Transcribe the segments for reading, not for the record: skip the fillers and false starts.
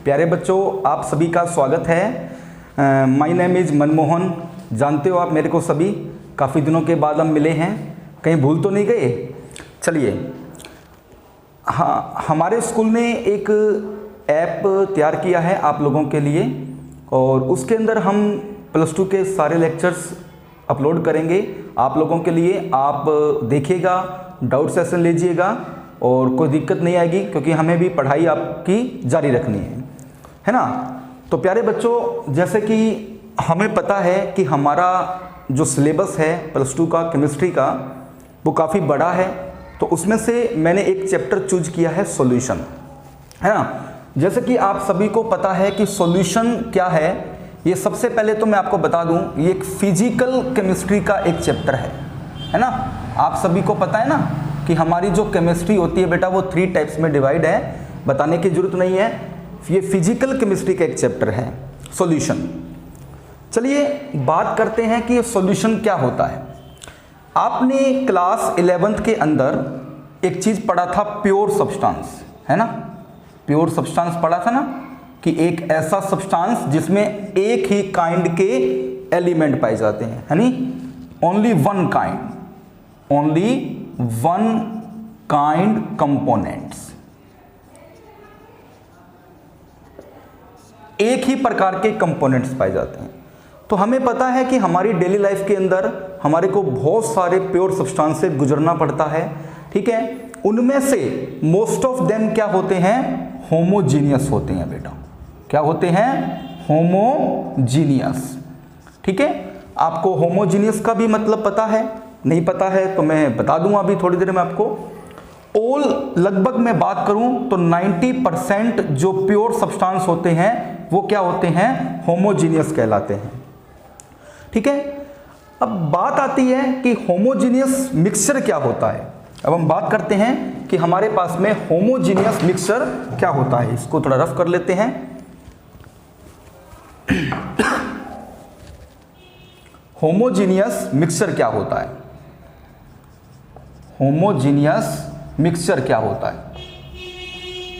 प्यारे बच्चों, आप सभी का स्वागत है। My name is Manmohan. जानते हो आप मेरे को सभी, काफ़ी दिनों के बाद हम मिले हैं, कहीं भूल तो नहीं गए? चलिए, हाँ, हमारे स्कूल ने एक ऐप तैयार किया है आप लोगों के लिए और उसके अंदर हम +2 के सारे लेक्चर्स अपलोड करेंगे आप लोगों के लिए। आप देखिएगा, डाउट सेशन लीजिएगा और कोई दिक्कत नहीं आएगी, क्योंकि हमें भी पढ़ाई आपकी जारी रखनी है ना। तो प्यारे बच्चों, जैसे कि हमें पता है कि हमारा जो सिलेबस है +2 का केमिस्ट्री का, वो काफ़ी बड़ा है। तो उसमें से मैंने एक चैप्टर चूज किया है सॉल्यूशन, है ना। जैसे कि आप सभी को पता है कि सॉल्यूशन क्या है, ये सबसे पहले तो मैं आपको बता दूं, ये एक फिजिकल केमिस्ट्री का एक चैप्टर है ना। आप सभी को पता है ना कि हमारी जो केमिस्ट्री होती है बेटा, वो 3 टाइप्स में डिवाइड है, बताने की जरूरत नहीं है। ये फिजिकल केमिस्ट्री का एक चैप्टर है सॉल्यूशन। चलिए बात करते हैं कि सॉल्यूशन क्या होता है। आपने क्लास 11th के अंदर एक चीज़ पढ़ा था, प्योर सब्सटेंस, है ना। प्योर सब्सटेंस पढ़ा था ना, कि एक ऐसा सब्सटेंस जिसमें एक ही काइंड के एलिमेंट पाए जाते हैं, है नी। ओनली वन काइंड कंपोनेंट्स, एक ही प्रकार के कंपोनेंट्स पाए जाते हैं। तो हमें पता है कि हमारी डेली लाइफ के अंदर हमारे को बहुत सारे प्योर सब्सटेंस से गुजरना पड़ता है, ठीक है। उनमें से मोस्ट ऑफ देम क्या होते हैं, होमोजीनियस होते हैं बेटा। क्या होते हैं? होमोजीनियस, ठीक है। आपको होमोजीनियस का भी मतलब पता है? नहीं पता है तो मैं बता दूंगा अभी थोड़ी देर में आपको। लगभग मैं बात करूं तो 90% जो प्योर सब्सटेंस होते हैं वो क्या होते हैं, होमोजीनियस कहलाते हैं, ठीक है। अब बात आती है कि होमोजीनियस मिक्सचर क्या होता है। अब हम बात करते हैं कि हमारे पास में होमोजीनियस मिक्सचर क्या होता है। इसको थोड़ा रफ कर लेते हैं। होमोजीनियस मिक्सचर क्या होता है? होमोजीनियस मिक्सचर क्या होता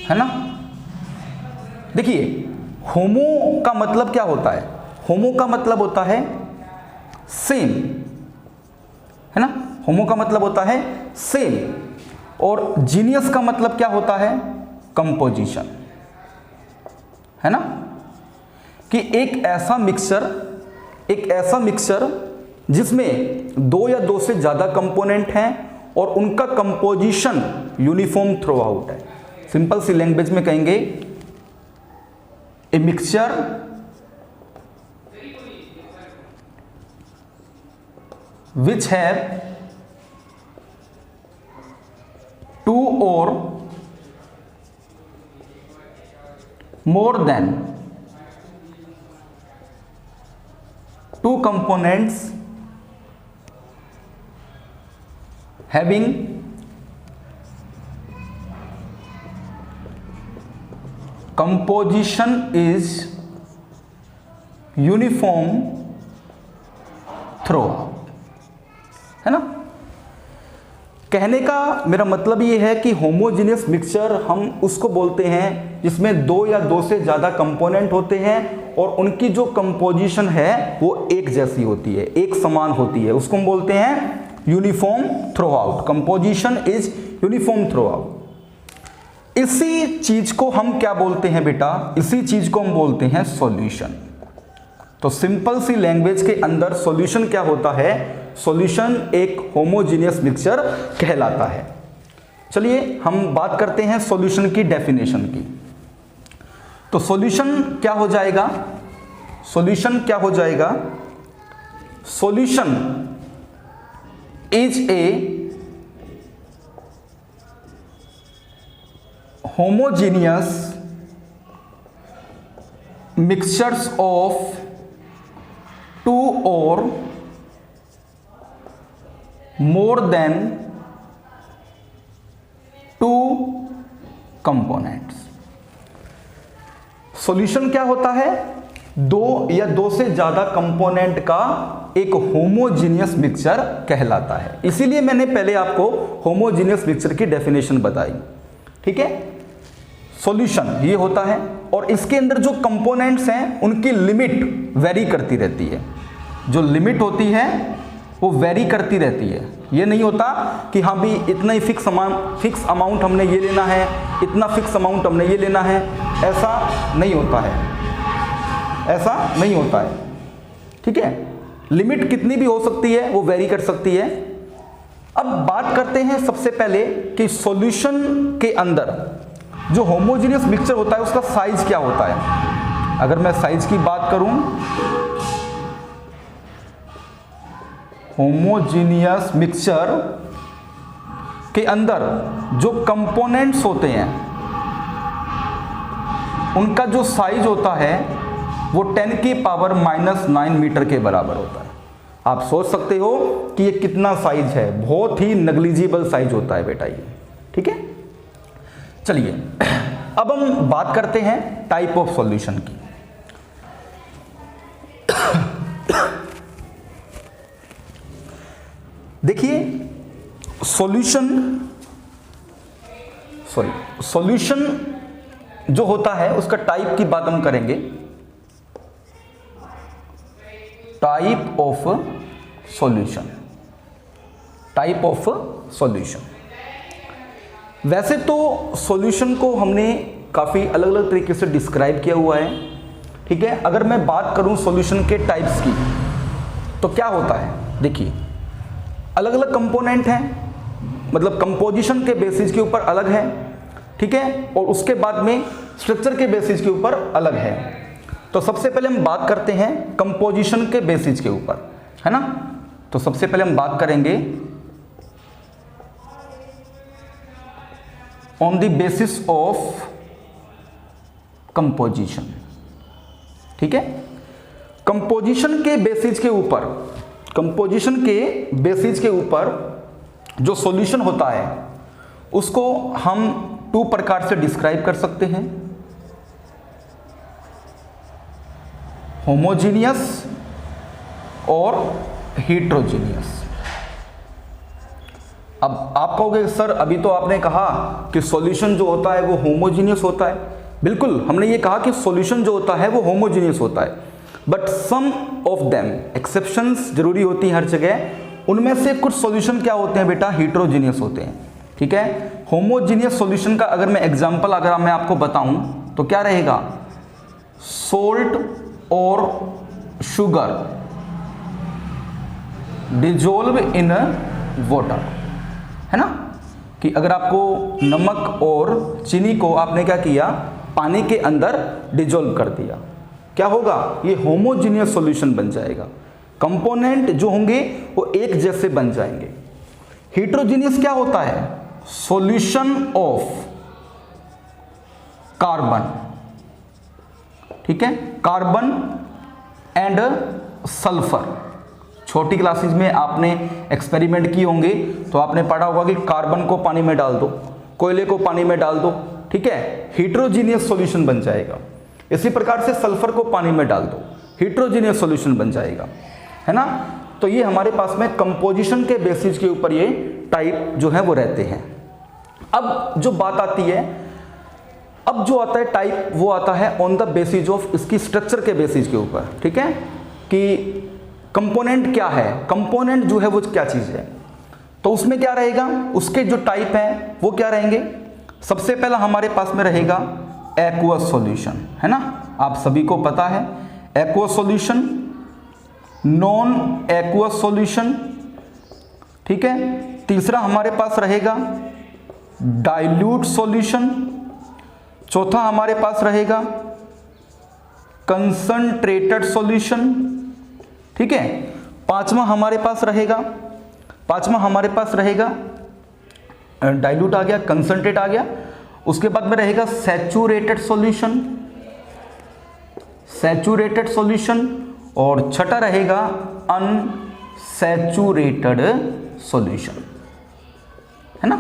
है ना। देखिए, होमो का मतलब क्या होता है? होमो का मतलब होता है सेम, है ना। होमो का मतलब होता है सेम, और जीनियस का मतलब क्या होता है? कंपोजिशन, है ना। कि एक ऐसा मिक्सचर जिसमें 2 या 2 से ज्यादा कंपोनेंट हैं और उनका कंपोजिशन यूनिफॉर्म थ्रू आउट है। सिंपल सी लैंग्वेज में कहेंगे, a mixture which have 2 or more than 2 components having composition is uniform throughout, है ना। कहने का मेरा मतलब ये है कि होमोजीनियस मिक्सचर हम उसको बोलते हैं जिसमें 2 या 2 से ज़्यादा कंपोनेंट होते हैं और उनकी जो कंपोजिशन है वो एक जैसी होती है, एक समान होती है। उसको हम बोलते हैं uniform through out. Composition is uniform through out. इसी चीज को हम क्या बोलते हैं बेटा? इसी चीज को हम बोलते हैं सॉल्यूशन। तो सिंपल सी लैंग्वेज के अंदर सॉल्यूशन क्या होता है? सॉल्यूशन एक होमोजीनियस मिक्सचर कहलाता है। चलिए हम बात करते हैं सॉल्यूशन की डेफिनेशन की। तो सॉल्यूशन क्या हो जाएगा? सॉल्यूशन क्या हो जाएगा? Solution is a homogeneous mixtures of 2 or more than 2 components. Solution क्या होता है? 2 या 2 से ज्यादा कंपोनेंट का एक होमोजीनियस मिक्सचर कहलाता है। इसीलिए मैंने पहले आपको होमोजीनियस मिक्सचर की डेफिनेशन बताई, ठीक है। सॉल्यूशन ये होता है और इसके अंदर जो कंपोनेंट्स हैं उनकी लिमिट वेरी करती रहती है। जो लिमिट होती है वो वेरी करती रहती है। ये नहीं होता कि हाँ भी इतना ही फिक्स अमाउंट हमने ये लेना है, इतना फिक्स अमाउंट हमने ये लेना है, ऐसा नहीं होता है, ऐसा नहीं होता है। ठीक है, लिमिट कितनी भी हो सकती है, वो वेरी कर सकती है। अब बात करते हैं सबसे पहले कि सॉल्यूशन के अंदर जो होमोजेनियस मिक्सचर होता है उसका साइज क्या होता है। अगर मैं साइज की बात करूं, होमोजेनियस मिक्सचर के अंदर जो कंपोनेंट्स होते हैं उनका जो साइज होता है वो 10 की पावर -9 मीटर के बराबर होता है। आप सोच सकते हो कि ये कितना साइज है, बहुत ही नेग्लिजिबल साइज होता है बेटा ये। ठीक है, चलिए अब हम बात करते हैं टाइप ऑफ सॉल्यूशन की। देखिए सॉल्यूशन जो होता है उसका टाइप की बात हम करेंगे। Type of solution, type of solution. वैसे तो सॉल्यूशन को हमने काफ़ी अलग अलग तरीके से डिस्क्राइब किया हुआ है। ठीक है, अगर मैं बात करूं सॉल्यूशन के टाइप्स की तो क्या होता है, देखिए अलग अलग कंपोनेंट हैं, मतलब कंपोजिशन के बेसिस के ऊपर अलग है। ठीक है, और उसके बाद में स्ट्रक्चर के बेसिस के ऊपर अलग है। तो सबसे पहले हम बात करते हैं कंपोजिशन के बेसिस के ऊपर, है ना। तो सबसे पहले हम बात करेंगे on the basis of composition. ठीक है, कंपोजिशन के बेसिस के ऊपर, कंपोजिशन के बेसिस के ऊपर जो सॉल्यूशन होता है उसको हम 2 प्रकार से डिस्क्राइब कर सकते हैं, होमोजीनियस और हेट्रोजीनियस। अब आप कहोगे सर अभी तो आपने कहा कि सॉल्यूशन जो होता है वो होमोजीनियस होता है। बिल्कुल, हमने ये कहा कि सॉल्यूशन जो होता है वो होमोजीनियस होता है, but some of them, exceptions जरूरी होती है हर जगह। उनमें से कुछ सॉल्यूशन क्या होते हैं बेटा, हेट्रोजीनियस होते हैं। ठीक है, होमोजीनियस सॉल्यूशन का अगर मैं एग्जांपल अगर मैं आपको बताऊं तो क्या रहेगा, सोल्ट और शुगर डिजोल्व इन वाटर, है ना। कि अगर आपको नमक और चीनी को आपने क्या किया, पानी के अंदर डिजोल्व कर दिया, क्या होगा, ये होमोजीनियस सॉल्यूशन बन जाएगा। कंपोनेंट जो होंगे वो एक जैसे बन जाएंगे। हेट्रोजीनियस क्या होता है, सॉल्यूशन ऑफ कार्बन, ठीक है, कार्बन एंड सल्फर। छोटी क्लासेस में आपने एक्सपेरिमेंट किए होंगे तो आपने पढ़ा होगा कि कार्बन को पानी में डाल दो, कोयले को पानी में डाल दो, ठीक है, हेट्रोजीनियस सॉल्यूशन बन जाएगा। इसी प्रकार से सल्फर को पानी में डाल दो, हेट्रोजीनियस सॉल्यूशन बन जाएगा, है ना। तो ये हमारे पास में कंपोजिशन के बेसिस के ऊपर ये टाइप जो है वो रहते हैं। अब जो बात आती है, अब जो आता है टाइप, वो आता है ऑन द बेसिस ऑफ इसकी स्ट्रक्चर के बेसिस के ऊपर। ठीक है, कि कंपोनेंट क्या है, कंपोनेंट जो है वो क्या चीज़ है। तो उसमें क्या रहेगा, उसके जो टाइप हैं वो क्या रहेंगे। सबसे पहला हमारे पास में रहेगा एक्वस सॉल्यूशन, है ना, आप सभी को पता है aqueous solution, non aqueous solution, ठीक है। तीसरा हमारे पास रहेगा डाइल्यूट सॉल्यूशन, चौथा हमारे पास रहेगा कंसंट्रेटेड सॉल्यूशन, ठीक है। पांचवा हमारे पास रहेगा डाइल्यूट आ गया, कंसंट्रेट आ गया, उसके बाद में रहेगा सैचुरेटेड सॉल्यूशन, और छठा रहेगा अनसैचुरेटेड सॉल्यूशन, है ना।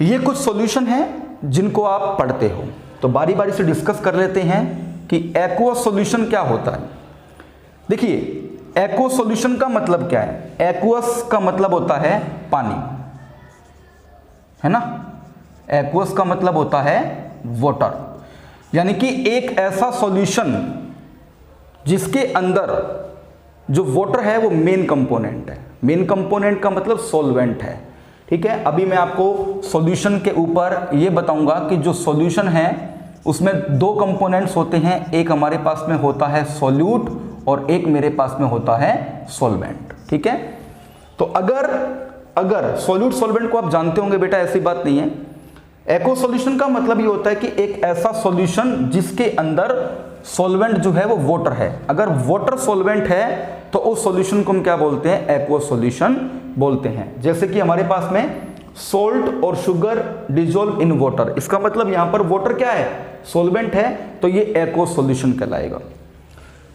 ये कुछ सॉल्यूशन है जिनको आप पढ़ते हो, तो बारी बारी से डिस्कस कर लेते हैं कि एक्वस सॉल्यूशन क्या होता है। देखिए एक्वस सॉल्यूशन का मतलब क्या है, एक्वस का मतलब होता है पानी, है ना, एक्वस का मतलब होता है वाटर। यानी कि एक ऐसा सॉल्यूशन जिसके अंदर जो वाटर है वो मेन कंपोनेंट है। मेन कंपोनेंट का मतलब सॉल्वेंट है, ठीक है। अभी मैं आपको सॉल्यूशन के ऊपर ये बताऊंगा कि जो सॉल्यूशन है उसमें दो कंपोनेंट्स होते हैं, एक हमारे पास में होता है सॉल्यूट और एक मेरे पास में होता है सॉल्वेंट, ठीक है। तो अगर सॉल्यूट सॉल्वेंट को आप जानते होंगे बेटा, ऐसी बात नहीं है। एक्वा सॉल्यूशन का मतलब ये होता है कि एक ऐसा सॉल्यूशन जिसके अंदर सॉल्वेंट जो है वो वाटर है। अगर वाटर सॉल्वेंट है तो उस सॉल्यूशन को हम क्या बोलते हैं? एक्वा सॉल्यूशन बोलते हैं। जैसे कि हमारे पास में सोल्ट और शुगर डिजोल्व इन वाटर, इसका मतलब यहां पर वाटर क्या है? सॉल्वेंट है, तो ये एक्वा सॉल्यूशन कहलाएगा।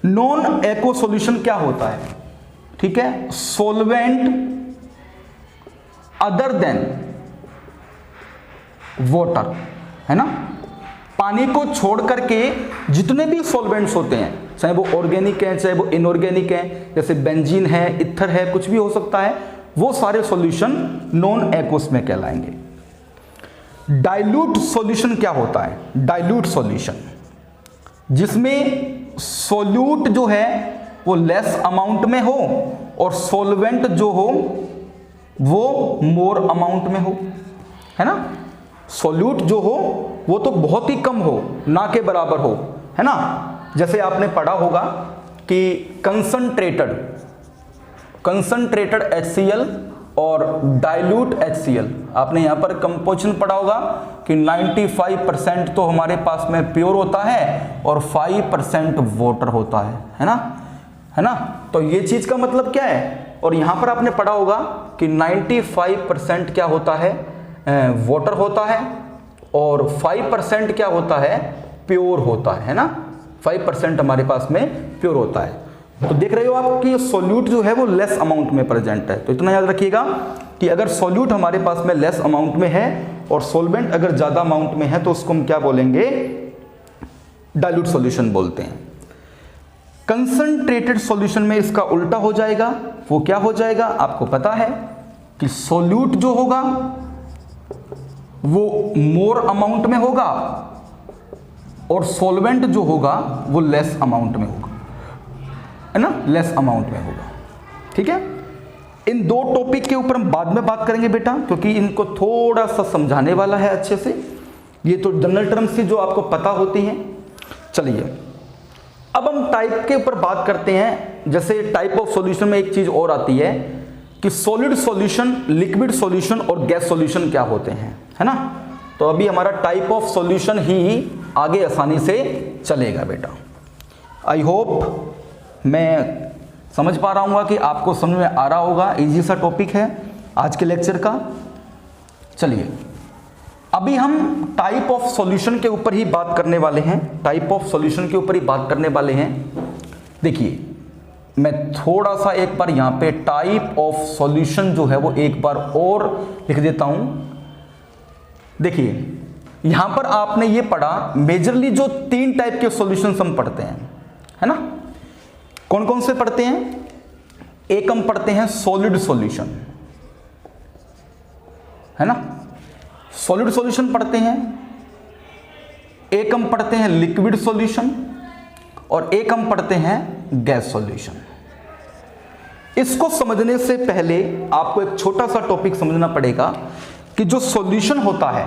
नॉन एक्वा सॉल्यूशन क्या होता है? ठीक है, सॉल्वेंट अदर देन वाटर, है ना। पानी को छोड़ करके जितने भी सॉल्वेंट्स होते हैं, चाहे वो ऑर्गेनिक हैं चाहे वो इनऑर्गेनिक हैं, जैसे बेंजीन है, इथर है, कुछ भी हो सकता है, वो सारे सॉल्यूशन नॉन एक्वस में कहलाएंगे। डाइल्यूट सॉल्यूशन क्या होता है? डाइल्यूट सॉल्यूशन जिसमें सॉल्यूट जो है वो लेस अमाउंट में हो और सॉल्वेंट जो हो वो मोर अमाउंट में हो, है ना। सॉल्यूट जो हो वो तो बहुत ही कम हो, ना के बराबर हो, है ना। जैसे आपने पढ़ा होगा कि कंसंट्रेटेड HCl और डाइल्यूट HCl, आपने यहां पर कंपोजिशन पढ़ा होगा कि 95% तो हमारे पास में प्योर होता है और 5% वाटर होता है ना। तो ये चीज का मतलब क्या है? और यहां पर आपने पढ़ा होगा कि 95% क्या होता है? वाटर होता है और 5% क्या होता है? प्योर होता है ना। 5% हमारे पास में प्योर होता है। तो देख रहे हो आप कि सॉल्यूट जो है वो लेस अमाउंट में प्रेजेंट है। तो इतना याद रखिएगा कि अगर सॉल्यूट हमारे पास में लेस अमाउंट में है और सॉल्वेंट अगर ज्यादा अमाउंट में है तो उसको हम क्या बोलेंगे? डाइल्यूट सॉल्यूशन बोलते हैं। कंसंट्रेटेड सॉल्यूशन में इसका उल्टा हो जाएगा। वो क्या हो जाएगा? आपको पता है कि सॉल्यूट जो होगा वो मोर अमाउंट में होगा और सॉल्वेंट जो होगा वो लेस अमाउंट में होगा, है ना, लेस अमाउंट में होगा, ठीक है। इन दो टॉपिक के ऊपर हम बाद में बात करेंगे बेटा, क्योंकि इनको थोड़ा सा समझाने वाला है अच्छे से। ये तो जनरल टर्म्स थी जो आपको पता होती हैं। चलिए अब हम टाइप के ऊपर बात करते हैं। जैसे टाइप ऑफ सॉल्यूशन में एक चीज और आती है कि सॉलिड सॉल्यूशन, लिक्विड सॉल्यूशन और गैस सॉल्यूशन क्या होते हैं, है ना। तो अभी हमारा टाइप ऑफ सॉल्यूशन ही आगे आसानी से चलेगा बेटा। आई होप मैं समझ पा रहा हूँ कि आपको समझ में आ रहा होगा। इजी सा टॉपिक है आज के लेक्चर का। चलिए अभी हम टाइप ऑफ सॉल्यूशन के ऊपर ही बात करने वाले हैं। टाइप ऑफ सॉल्यूशन के ऊपर ही बात करने वाले हैं। देखिए मैं थोड़ा सा एक बार यहाँ पे टाइप ऑफ सॉल्यूशन जो है वो एक बार और लिख देता हूं। देखिए यहां पर आपने ये पढ़ा, मेजरली जो 3 टाइप के सॉल्यूशंस हम पढ़ते हैं, है ना। कौन कौन से पढ़ते हैं? एक हम पढ़ते हैं सॉलिड सॉल्यूशन, है ना, सॉलिड सॉल्यूशन पढ़ते हैं। एक हम पढ़ते हैं लिक्विड सॉल्यूशन और एक हम पढ़ते हैं गैस सॉल्यूशन। इसको समझने से पहले आपको एक छोटा सा टॉपिक समझना पड़ेगा कि जो सॉल्यूशन होता है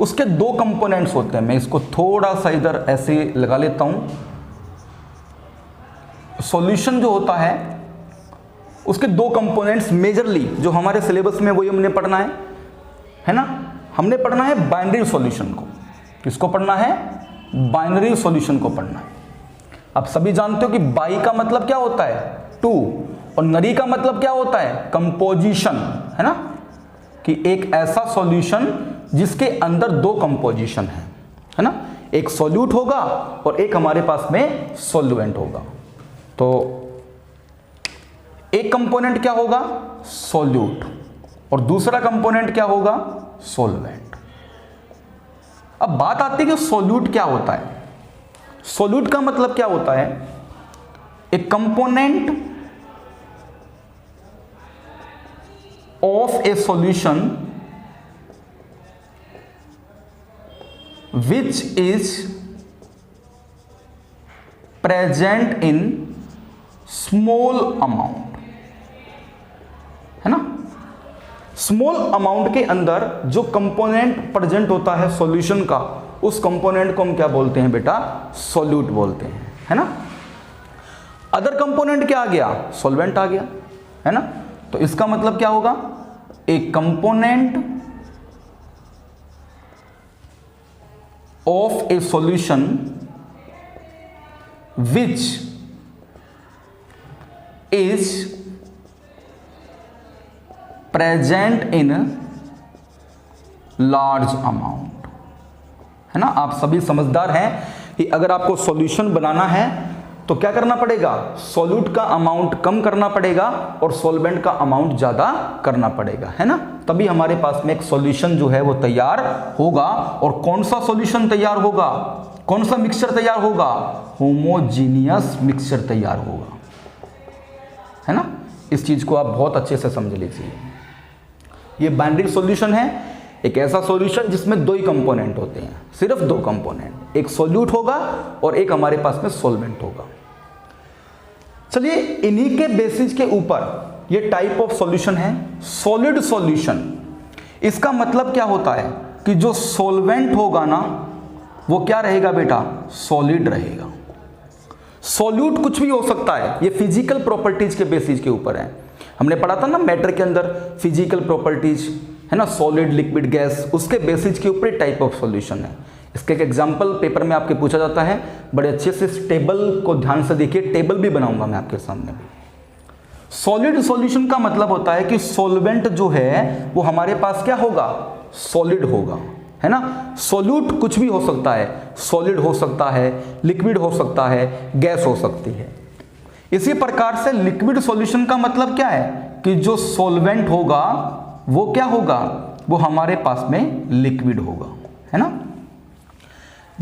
उसके 2 कंपोनेंट्स होते हैं। मैं इसको थोड़ा सा इधर ऐसे लगा लेता हूं। सॉल्यूशन जो होता है उसके 2 कंपोनेंट्स मेजरली जो हमारे सिलेबस में वही हमने पढ़ना है ना। हमने पढ़ना है बाइनरी सॉल्यूशन को। किसको पढ़ना है? बाइनरी सॉल्यूशन को पढ़ना है। आप सभी जानते हो कि बाई का मतलब क्या होता है? 2 और नरी का मतलब क्या होता है? कंपोजिशन, है ना, कि एक ऐसा सॉल्यूशन जिसके अंदर 2 कंपोजिशन है ना। एक सॉल्यूट होगा और एक हमारे पास में सॉल्वेंट होगा। तो एक कंपोनेंट क्या होगा? सॉल्यूट, और दूसरा कंपोनेंट क्या होगा? सॉल्वेंट। अब बात आती है कि सॉल्यूट क्या होता है। सॉल्यूट का मतलब क्या होता है? ए component of A solution which is present in small amount, है ना। स्मॉल अमाउंट के अंदर जो कंपोनेंट प्रेजेंट होता है सॉल्यूशन का, उस कंपोनेंट को हम क्या बोलते हैं बेटा, सॉल्यूट बोलते हैं, है ना। अदर कंपोनेंट क्या आ गया, सॉल्वेंट आ गया, है ना। तो इसका मतलब क्या होगा, ए component of A solution which is present in large amount, है ना। आप सभी समझदार हैं कि अगर आपको सॉल्यूशन बनाना है तो क्या करना पड़ेगा, सॉल्यूट का अमाउंट कम करना पड़ेगा और सॉल्वेंट का अमाउंट ज्यादा करना पड़ेगा, है ना। तभी हमारे पास में एक सॉल्यूशन जो है वो तैयार होगा। और कौन सा सॉल्यूशन तैयार होगा, कौन सा मिक्सचर तैयार होगा, होमोजीनियस मिक्सचर तैयार होगा, है ना। इस चीज को आप बहुत अच्छे से समझ लीजिए। ये बाइनरी सॉल्यूशन है, एक ऐसा सॉल्यूशन जिसमें दो ही कंपोनेंट होते हैं, सिर्फ दो कंपोनेंट, एक सॉल्यूट होगा और एक हमारे पास में सॉल्वेंट होगा। चलिए, इन्हीं के बेसिस के ऊपर ये टाइप ऑफ सॉल्यूशन है सॉलिड सॉल्यूशन। इसका मतलब क्या होता है कि जो सॉल्वेंट होगा ना वो क्या रहेगा बेटा, सॉलिड रहेगा। सॉल्यूट कुछ भी हो सकता है, ये फिजिकल प्रॉपर्टीज के बेसिस के ऊपर है। हमने पढ़ा था ना मैटर के अंदर फिजिकल प्रॉपर्टीज, है ना, सॉलिड लिक्विड गैस, उसके बेसिस के ऊपर टाइप ऑफ सॉल्यूशन है। इसके एक एग्जांपल पेपर में आपके पूछा जाता है, बड़े अच्छे से इस टेबल को ध्यान से देखिए, टेबल भी बनाऊंगा मैं आपके सामने भी। सॉलिड सॉल्यूशन का मतलब होता है कि सॉल्वेंट जो है वो हमारे पास क्या होगा, सॉलिड होगा, है ना। सॉल्यूट कुछ भी हो सकता है, सॉलिड हो सकता है, लिक्विड हो सकता है, गैस हो सकती है। इसी प्रकार से लिक्विड सॉल्यूशन का मतलब क्या है कि जो सॉल्वेंट होगा वो क्या होगा, वो हमारे पास में लिक्विड होगा, है ना।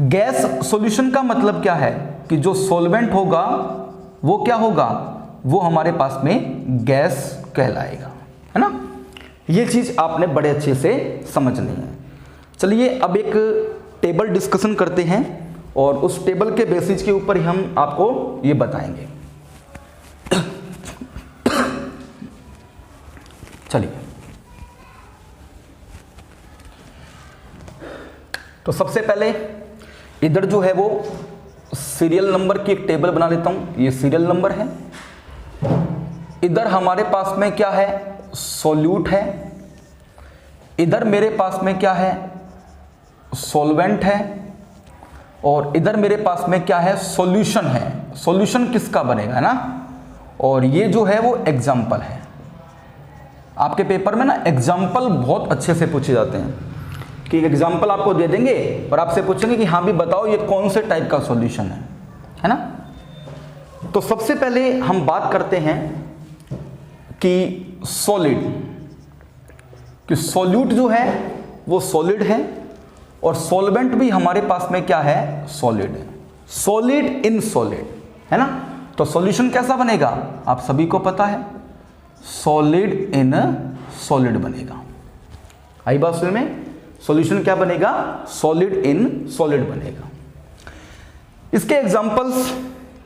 गैस सॉल्यूशन का मतलब क्या है कि जो सॉल्वेंट होगा वो क्या होगा, वो हमारे पास में गैस कहलाएगा, है ना। ये चीज आपने बड़े अच्छे से समझनी है। चलिए अब एक टेबल डिस्कशन करते हैं और उस टेबल के बेसिस के ऊपर ही हम आपको ये बताएंगे। चलिए, तो सबसे पहले इधर जो है वो सीरियल नंबर की एक टेबल बना लेता हूं। ये सीरियल नंबर है। इधर हमारे पास में क्या है, सॉल्यूट है। इधर मेरे पास में क्या है, सॉल्वेंट है। और इधर मेरे पास में क्या है, सॉल्यूशन है। सॉल्यूशन किसका बनेगा ना, और ये जो है वो एग्जाम्पल है। आपके पेपर में ना एग्जाम्पल बहुत अच्छे से पूछे जाते हैं कि एग्जाम्पल आपको दे देंगे और आपसे पूछेंगे कि हाँ भी बताओ ये कौन से टाइप का सॉल्यूशन है ना। तो सबसे पहले हम बात करते हैं कि सॉलिड, कि सॉल्यूट जो है वो सॉलिड है और सॉल्वेंट भी हमारे पास में क्या है, सॉलिड है। सॉलिड इन सॉलिड, है ना। तो सॉल्यूशन कैसा बनेगा, आप सभी को पता है, सॉलिड इन सॉलिड बनेगा। आई बात समझ में, सॉल्यूशन क्या बनेगा, सॉलिड इन सॉलिड बनेगा। इसके एग्जांपल्स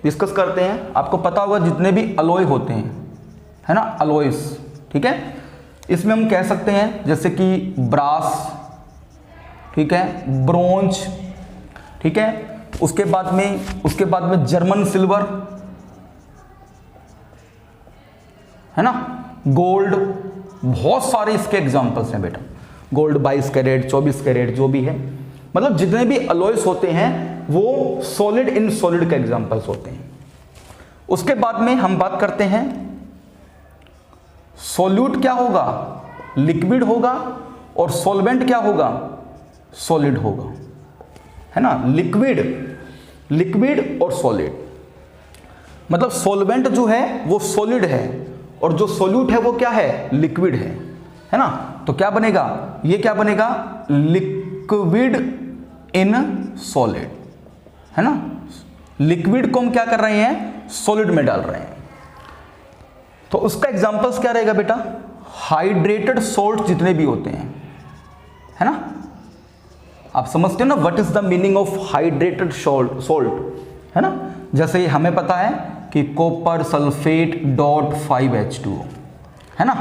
डिस्कस करते हैं। आपको पता होगा जितने भी अलॉय होते हैं, है ना, अलॉयस, ठीक है। इसमें हम कह सकते हैं जैसे कि ब्रास, ठीक है, ब्रोंज, ठीक है, उसके बाद में जर्मन सिल्वर, है ना, गोल्ड। बहुत सारे इसके एग्जांपल्स हैं बेटा। गोल्ड 22 कैरेट, 24 कैरेट, जो भी है, मतलब जितने भी अलॉयस होते हैं वो सॉलिड इन सॉलिड के एग्जांपल्स होते हैं। उसके बाद में हम बात करते हैं सॉल्यूट क्या होगा, लिक्विड होगा, और सॉल्वेंट क्या होगा, सॉलिड होगा, है ना। लिक्विड और सॉलिड, मतलब सॉल्वेंट जो है वो सॉलिड है और जो सॉल्यूट है वो क्या है, लिक्विड है ना। तो क्या बनेगा, ये क्या बनेगा, लिक्विड इन सॉलिड, है ना। लिक्विड को हम क्या कर रहे हैं, सॉलिड में डाल रहे हैं। तो उसका एग्जांपल्स क्या रहेगा बेटा, हाइड्रेटेड सॉल्ट जितने भी होते हैं, है ना। आप समझते हो ना what is the meaning of hydrated salt, है ना। जैसे हमें पता है कि कॉपर सल्फेट डॉट 5H2O है ना,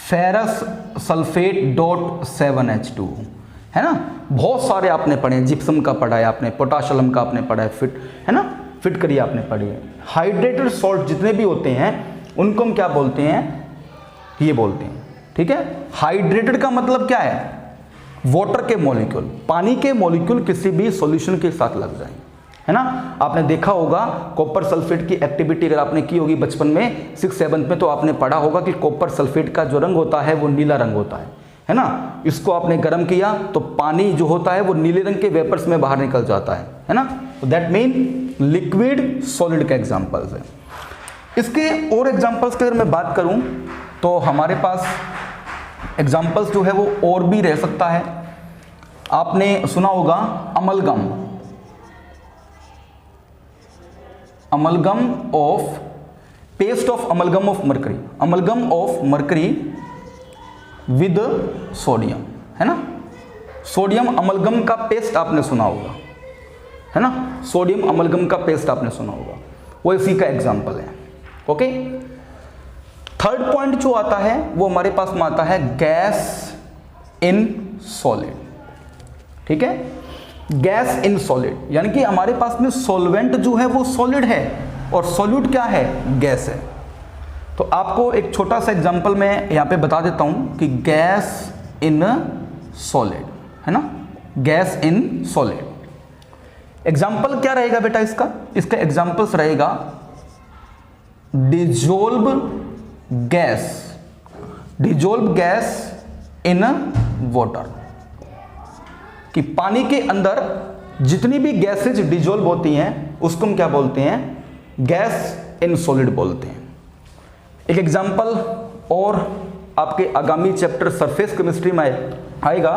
फेरस सल्फेट डॉट 7H2O है ना, बहुत सारे आपने पढ़े हैं, जिप्सम का पढ़ा है आपने, पोटाशियम का आपने पढ़ा है, फिट है ना, फिटकरी आपने पढ़ी है। हाइड्रेटेड सॉल्ट जितने भी होते हैं उनको हम क्या बोलते हैं, ये बोलते हैं, ठीक है। हाइड्रेटेड का मतलब क्या है, वाटर के मॉलिक्यूल, पानी के मॉलिक्यूल किसी भी सॉल्यूशन के साथ लग जाए, है ना। आपने देखा होगा कॉपर सल्फेट की एक्टिविटी अगर आपने की होगी बचपन में 6th-7th में, तो आपने पढ़ा होगा कि कॉपर सल्फेट का जो रंग होता है वो नीला रंग होता है ना। इसको आपने गर्म किया तो पानी जो होता है वो नीले रंग के वेपर्स में बाहर निकल जाता है ना। तो दैट मीन लिक्विड सॉलिड के एग्जांपल्स है। इसके और एग्जांपल्स की अगर मैं बात करूं तो हमारे पास एग्जांपल्स जो है वो और भी रह सकता है। आपने सुना होगा amalgam, amalgam of paste of amalgam of mercury, amalgam of mercury with sodium, है ना। सोडियम अमलगम का पेस्ट आपने सुना होगा, है ना, सोडियम अमलगम का पेस्ट आपने सुना होगा, वो इसी का एग्जांपल है। ओके, थर्ड पॉइंट जो आता है वो हमारे पास में आता है गैस इन सॉलिड, ठीक है। गैस इन सॉलिड यानी कि हमारे पास में सॉल्वेंट जो है वो सॉलिड है और सॉल्यूट क्या है, गैस है। तो आपको एक छोटा सा एग्जांपल मैं यहाँ पे बता देता हूँ कि गैस इन सॉलिड, है ना, गैस इन सॉलिड। एग्जांपल क्या रहेगा बेटा इसका, इसका एग्जांपल्स रहेगा dissolve gas, dissolve gas in water, कि पानी के अंदर जितनी भी गैसेज डिजोल्व होती हैं उसको हम क्या बोलते हैं, गैस इन सॉलिड बोलते हैं। एक एग्जांपल और आपके आगामी चैप्टर सरफेस केमिस्ट्री में आएगा,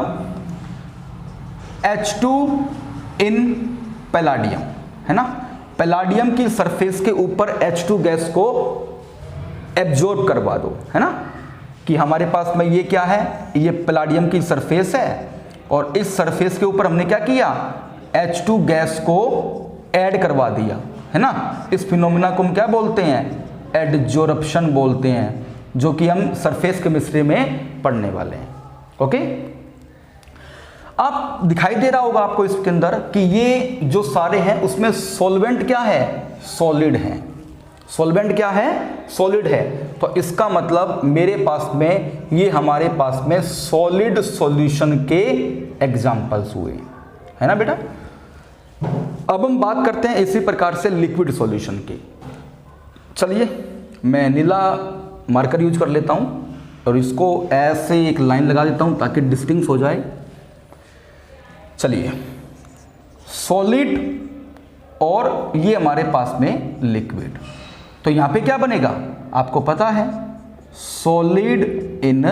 H2 इन पैलाडियम, है ना। पैलाडियम की सरफेस के ऊपर H2 गैस को एब्जॉर्ब करवा दो, है ना, कि हमारे पास में ये क्या है, ये पैलाडियम की सरफेस है और इस सरफेस के ऊपर हमने क्या किया, H2 गैस को ऐड करवा दिया, है ना। इस फिनोमिना को हम क्या बोलते हैं, एडजॉर्प्शन बोलते हैं, जो कि हम सरफेस केमिस्ट्री में पढ़ने वाले हैं। ओके, आप दिखाई दे रहा होगा आपको इसके अंदर कि ये जो सारे हैं उसमें सॉल्वेंट क्या है, सॉलिड है। सॉल्वेंट क्या है, सॉलिड है। तो इसका मतलब मेरे पास में ये हमारे पास में सॉलिड सॉल्यूशन के एग्जांपल्स हुए, है ना बेटा। अब हम बात करते हैं इसी प्रकार से लिक्विड सॉल्यूशन की। चलिए मैं नीला मार्कर यूज कर लेता हूं और इसको ऐसे एक लाइन लगा देता हूं ताकि डिस्टिंक्ट हो जाए। चलिए, सॉलिड और ये हमारे पास में लिक्विड, तो यहां पे क्या बनेगा आपको पता है, सॉलिड इन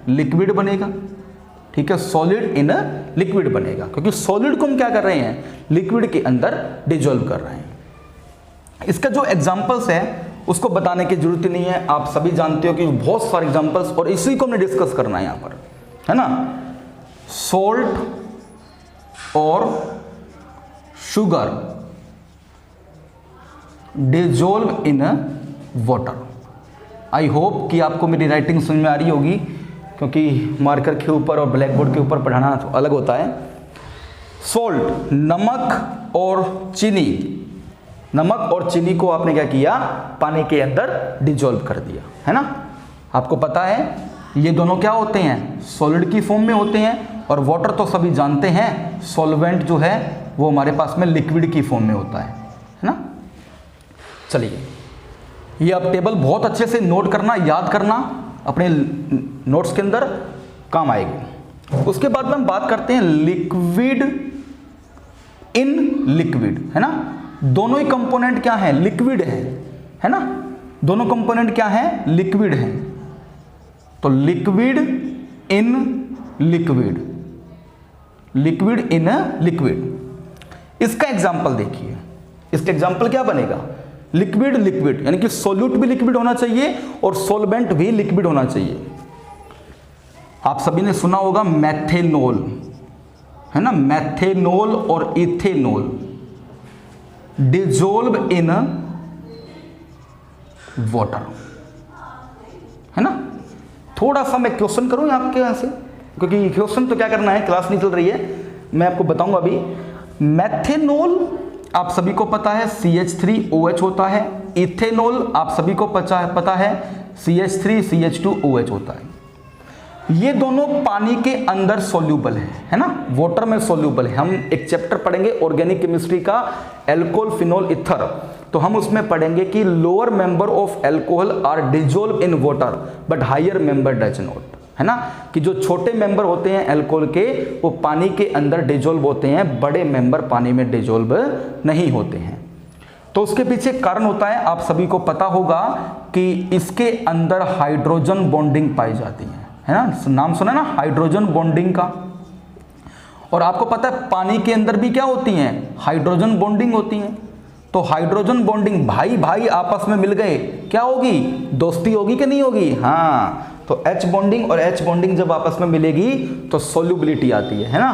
लिक्विड बनेगा, ठीक है, सॉलिड इन लिक्विड बनेगा, क्योंकि सॉलिड को हम क्या कर रहे हैं, लिक्विड के अंदर डिजोल्व कर रहे हैं। इसका जो एग्जांपल्स है उसको बताने की जरूरत ही नहीं है, आप सभी जानते हो कि बहुत सारे एग्जांपल्स, और इसी को हमने डिस्कस करना है यहां पर, है ना। सॉल्ट और sugar dissolve in water. I hope कि आपको मेरी राइटिंग समझ में आ रही होगी, क्योंकि मार्कर के ऊपर और ब्लैक बोर्ड के ऊपर पढ़ाना तो अलग होता है। सॉल्ट, नमक और चीनी, नमक और चीनी को आपने क्या किया, पानी के अंदर डिजोल्व कर दिया, है ना। आपको पता है ये दोनों क्या होते हैं, सॉलिड की फॉर्म में होते हैं, और वाटर तो सभी जानते हैं सॉल्वेंट जो है वो हमारे पास में लिक्विड की फॉर्म में होता है ना। चलिए, ये अब टेबल बहुत अच्छे से नोट करना, याद करना, अपने नोट्स के अंदर काम आएगी। उसके बाद में हम बात करते हैं लिक्विड इन लिक्विड, है ना। दोनों ही कंपोनेंट क्या है, लिक्विड है ना। दोनों कंपोनेंट क्या है, लिक्विड है। तो liquid in liquid, liquid in liquid. इसका एग्जांपल देखिए, इसका एग्जांपल क्या बनेगा, लिक्विड लिक्विड, यानी कि सॉल्यूट भी लिक्विड होना चाहिए और सॉल्वेंट भी लिक्विड होना चाहिए। आप सभी ने सुना होगा मैथेनॉल, है ना, मैथेनॉल और इथेनॉल, डिजोल्व इन वाटर, है ना। थोड़ा सा मैं क्वेश्चन करूं आपके यहां से, क्योंकि क्वेश्चन तो क्या करना है, क्लास नहीं चल रही है, मैं आपको बताऊंगा अभी। मेथेनॉल आप सभी को पता है CH3OH होता है, इथेनॉल आप सभी को पता है CH3CH2OH होता है। ये दोनों पानी के अंदर सोल्यूबल है ना, वाटर में सोल्यूबल है। हम एक चैप्टर पढ़ेंगे ऑर्गेनिक केमिस्ट्री का, एल्कोहल फिनोल ईथर, तो हम उसमें पढ़ेंगे कि lower member of alcohol are dissolve in water but higher member does not, है ना, कि जो छोटे मेंबर होते हैं अल्कोहल के वो पानी के अंदर डिजोल्व होते हैं, बड़े मेंबर पानी में डिजोल्व नहीं होते हैं। तो उसके पीछे कारण होता है, आप सभी को पता होगा कि इसके अंदर हाइड्रोजन बॉन्डिंग पाई जाती है ना, नाम सुना ना हाइड्रोजन बॉन्डिंग का। और आपको पता है पानी के अंदर भी क्या होती हैं, हाइड्रोजन बॉन्डिंग होती हैं। तो हाइड्रोजन बॉन्डिंग, भाई भाई आपस में मिल गए, क्या होगी, दोस्ती होगी कि नहीं होगी, हाँ। तो H बॉन्डिंग और H बॉन्डिंग जब आपस में मिलेगी तो सोल्यूबिलिटी आती है ना,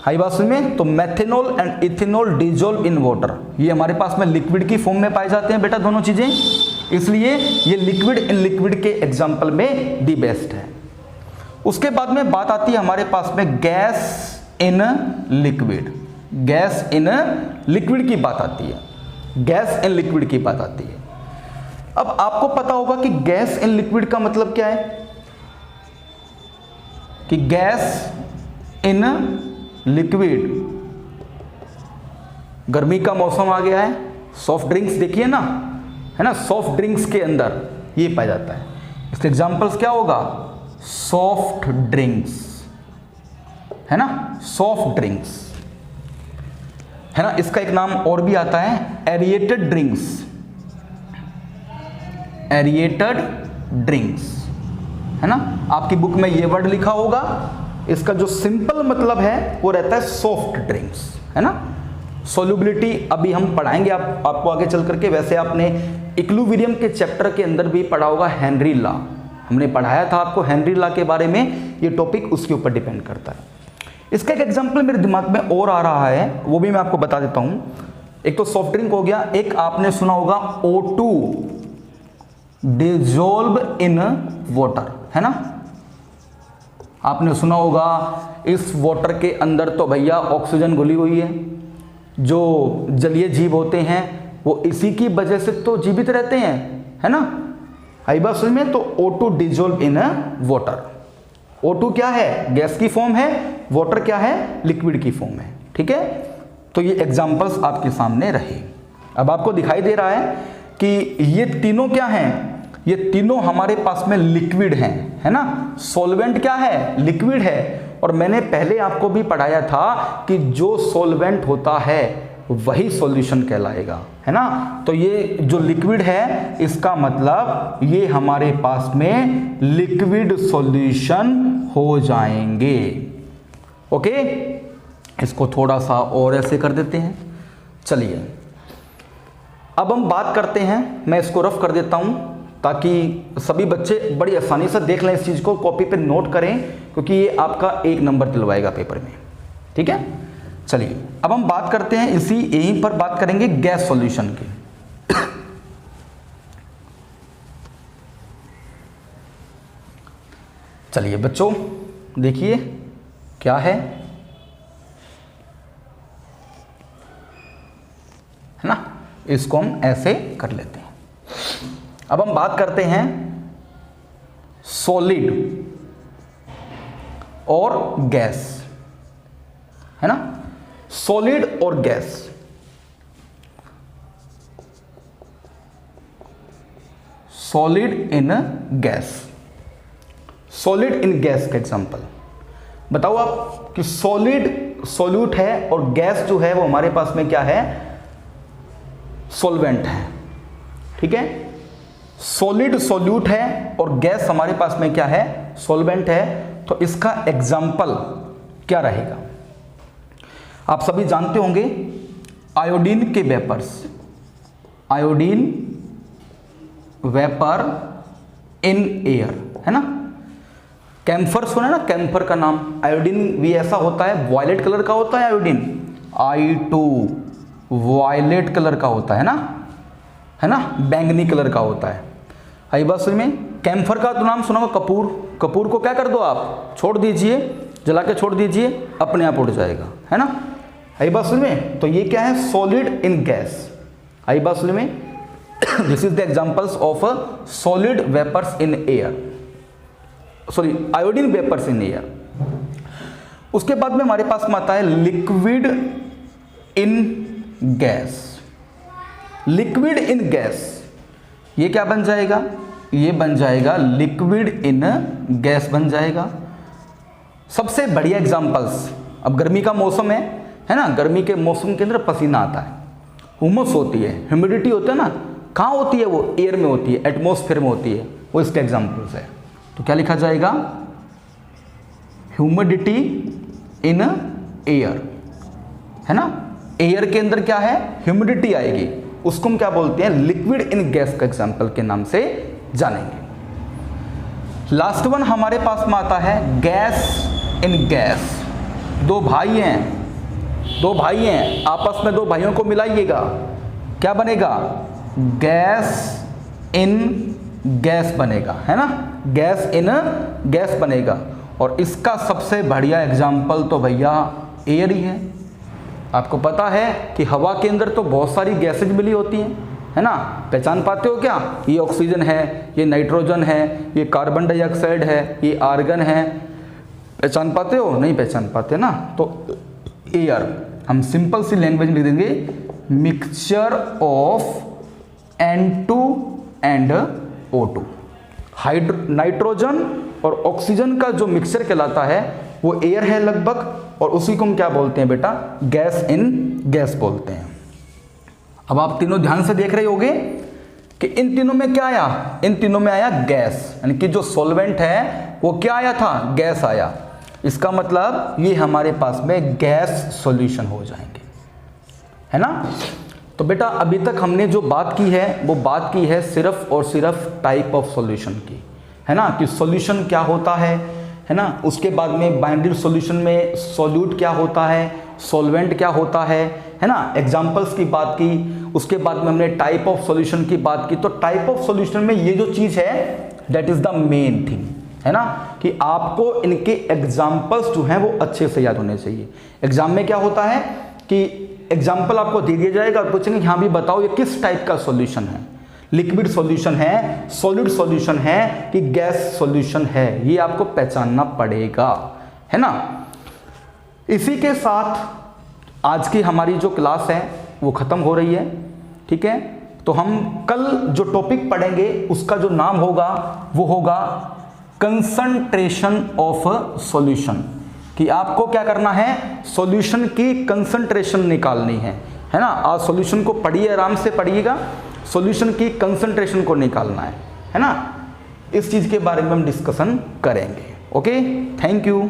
हाई बात में। तो methanol and ethanol dissolve in water, ये हमारे पास में लिक्विड की फॉर्म में पाए जाते हैं बेटा दोनों चीजें, इसलिए ये लिक्विड इन लिक्विड के एग्जाम्पल में दी बेस्ट है। उसके बाद में बात आती है हमारे पास में gas in liquid, gas in liquid की बात आती है, गैस इन लिक्विड की बात आती है। अब आपको पता होगा कि गैस इन लिक्विड का मतलब क्या है, कि गैस इन लिक्विड, गर्मी का मौसम आ गया है, सॉफ्ट ड्रिंक्स देखिए ना, है ना, सॉफ्ट ड्रिंक्स के अंदर ये पाया जाता है। इसके एग्जांपल्स क्या होगा, सॉफ्ट ड्रिंक्स, है ना, सॉफ्ट ड्रिंक्स, है ना। इसका एक नाम और भी आता है एरिएटेड ड्रिंक्स, एरिएटेड ड्रिंक्स, है ना। आपकी बुक में ये वर्ड लिखा होगा, इसका जो सिंपल मतलब है वो रहता है सॉफ्ट ड्रिंक्स, है ना। सोल्यूबिलिटी अभी हम पढ़ाएंगे आपको आगे चल करके। वैसे आपने इक्विलिब्रियम के चैप्टर के अंदर भी पढ़ा होगा हेनरी लॉ, हमने पढ़ाया था आपको हेनरी लॉ के बारे में, ये टॉपिक उसके ऊपर डिपेंड करता है। इसका एक एग्जाम्पल मेरे दिमाग में और आ रहा है, वो भी मैं आपको बता देता हूं। एक तो सॉफ्ट ड्रिंक हो गया, एक आपने सुना होगा O2 डिजोल्व इन वाटर, है ना। आपने सुना होगा इस वाटर के अंदर तो भैया ऑक्सीजन घुली हुई है, जो जलीय जीव होते हैं वो इसी की वजह से तो जीवित रहते हैं, है ना। हाई बात समझ में। तो O2 dissolve in water, O2 क्या है, गैस की फॉर्म है, वाटर क्या है, लिक्विड की फॉर्म है, ठीक है। तो ये एग्जांपल्स आपके सामने रहे। अब आपको दिखाई दे रहा है कि ये तीनों क्या हैं, ये तीनों हमारे पास में लिक्विड हैं, है ना। सॉल्वेंट क्या है, लिक्विड है। और मैंने पहले आपको भी पढ़ाया था कि जो सॉल्वेंट होता है वही सॉल्यूशन कहलाएगा, है ना। तो ये जो लिक्विड है इसका मतलब ये हमारे पास में लिक्विड सॉल्यूशन हो जाएंगे, ओके। इसको थोड़ा सा और ऐसे कर देते हैं। चलिए अब हम बात करते हैं, मैं इसको रफ कर देता हूं ताकि सभी बच्चे बड़ी आसानी से देख लें इस चीज को, कॉपी पे नोट करें, क्योंकि ये आपका 1 नंबर दिलवाएगा पेपर में, ठीक है। चलिए अब हम बात करते हैं, इसी यहीं पर बात करेंगे गैस सॉल्यूशन की। चलिए बच्चों देखिए क्या है ना, इसको हम ऐसे कर लेते हैं। अब हम बात करते हैं सॉलिड और गैस, है ना, सॉलिड और gas. Solid in gas, solid in gas का एग्जांपल बताओ आप कि सॉलिड सॉल्यूट है और गैस जो है वो हमारे पास में क्या है, सॉल्वेंट है, ठीक है। सॉलिड सॉल्यूट है और गैस हमारे पास में क्या है, सॉल्वेंट है। तो इसका एग्जाम्पल क्या रहेगा, आप सभी जानते होंगे आयोडीन के vapours, iodine vapour in air, है ना। कैम्फर सुना ना, कैम्फर का नाम। आयोडीन भी ऐसा होता है, वॉयलेट कलर का होता है आयोडीन, I2 वायलेट कलर का होता है ना, बैंगनी कलर का होता है। आई बात समझ में। कैम्फर का तो नाम सुना होगा, कपूर। कपूर को क्या कर दो आप, छोड़ दीजिए, जला के छोड़ दीजिए, अपने आप उड़ जाएगा, है ना। आई बात समझ में। तो ये क्या है, सॉलिड इन गैस। आई बात समझ में। This is the examples of solid vapours in air, sorry iodine vapours in air. उसके बाद में हमारे पास में आता है liquid in gas. Liquid in gas ये क्या बन जाएगा, ये बन जाएगा लिक्विड इन गैस बन जाएगा। सबसे बढ़िया एग्जांपल्स, अब गर्मी का मौसम है ना, गर्मी के मौसम के अंदर पसीना आता है, हुमस होती है, ह्यूमिडिटी होता है ना, कहाँ होती है वो, एयर में होती है, एटमॉस्फेयर में होती है, वो इसके एग्जांपल्स है। तो क्या लिखा जाएगा, ह्यूमिडिटी इन एयर, है ना। एयर के अंदर क्या है, ह्यूमिडिटी आएगी, उसको हम क्या बोलते हैं, लिक्विड इन गैस का एग्जांपल के नाम से जानेंगे। लास्ट वन हमारे पास में आता है गैस इन गैस। दो भाई हैं, आपस में दो भाइयों को मिलाइएगा, क्या बनेगा, गैस इन गैस बनेगा, है ना, गैस इन गैस बनेगा। और इसका सबसे बढ़िया एग्जाम्पल तो भैया एयर ही है। आपको पता है कि हवा के अंदर तो बहुत सारी गैसेज मिली होती हैं, है ना, पहचान पाते हो क्या, ये ऑक्सीजन है, ये नाइट्रोजन है, ये कार्बन डाइऑक्साइड है, ये आर्गन है, पहचान पाते हो, नहीं पहचान पाते ना। तो एयर हम सिंपल सी लैंग्वेज में लिख देंगे, mixture of N2 and O2। Nitrogen और ऑक्सीजन का जो मिक्सचर कहलाता है वो एयर है लगभग, और उसी को हम क्या बोलते हैं बेटा, गैस इन गैस बोलते हैं। अब आप तीनों ध्यान से देख रहे होंगे कि इन तीनों में क्या आया, इन तीनों में आया गैस, यानी कि जो सॉल्वेंट है वो क्या आया था, गैस आया। इसका मतलब ये हमारे पास में गैस सॉल्यूशन हो जाएंगे, है ना। तो बेटा अभी तक हमने जो बात की है वो बात की है सिर्फ और सिर्फ टाइप ऑफ सॉल्यूशन की, है ना, कि सॉल्यूशन क्या होता है ना। उसके बाद में बाइंडेड सॉल्यूशन में सॉल्यूट क्या होता है, सॉल्वेंट क्या होता है ना, एग्जांपल्स की बात की। उसके बाद में हमने टाइप ऑफ सॉल्यूशन की बात की। तो टाइप ऑफ सॉल्यूशन में ये जो चीज़ है that is the main thing, है ना, कि आपको इनके एग्जाम्पल्स जो हैं वो अच्छे से याद होने चाहिए। एग्जाम में क्या होता है कि एग्जाम्पल आपको दे दिया जाएगा और पूछेंगे हाँ भी बताओ ये किस टाइप का सॉल्यूशन है, लिक्विड सॉल्यूशन है, सॉलिड सॉल्यूशन है कि गैस सॉल्यूशन है, ये आपको पहचानना पड़ेगा, है ना। इसी के साथ आज की हमारी जो क्लास है वो ख़त्म हो रही है, ठीक है। तो हम कल जो टॉपिक पढ़ेंगे उसका जो नाम होगा वो होगा कंसंट्रेशन ऑफ सॉल्यूशन, कि आपको क्या करना है, सॉल्यूशन की कंसंट्रेशन निकालनी है ना। आज सॉल्यूशन को पढ़िए, आराम से पढ़िएगा, सॉल्यूशन की कंसंट्रेशन को निकालना है ना। इस चीज़ के बारे में हम डिस्कशन करेंगे। Okay, thank you.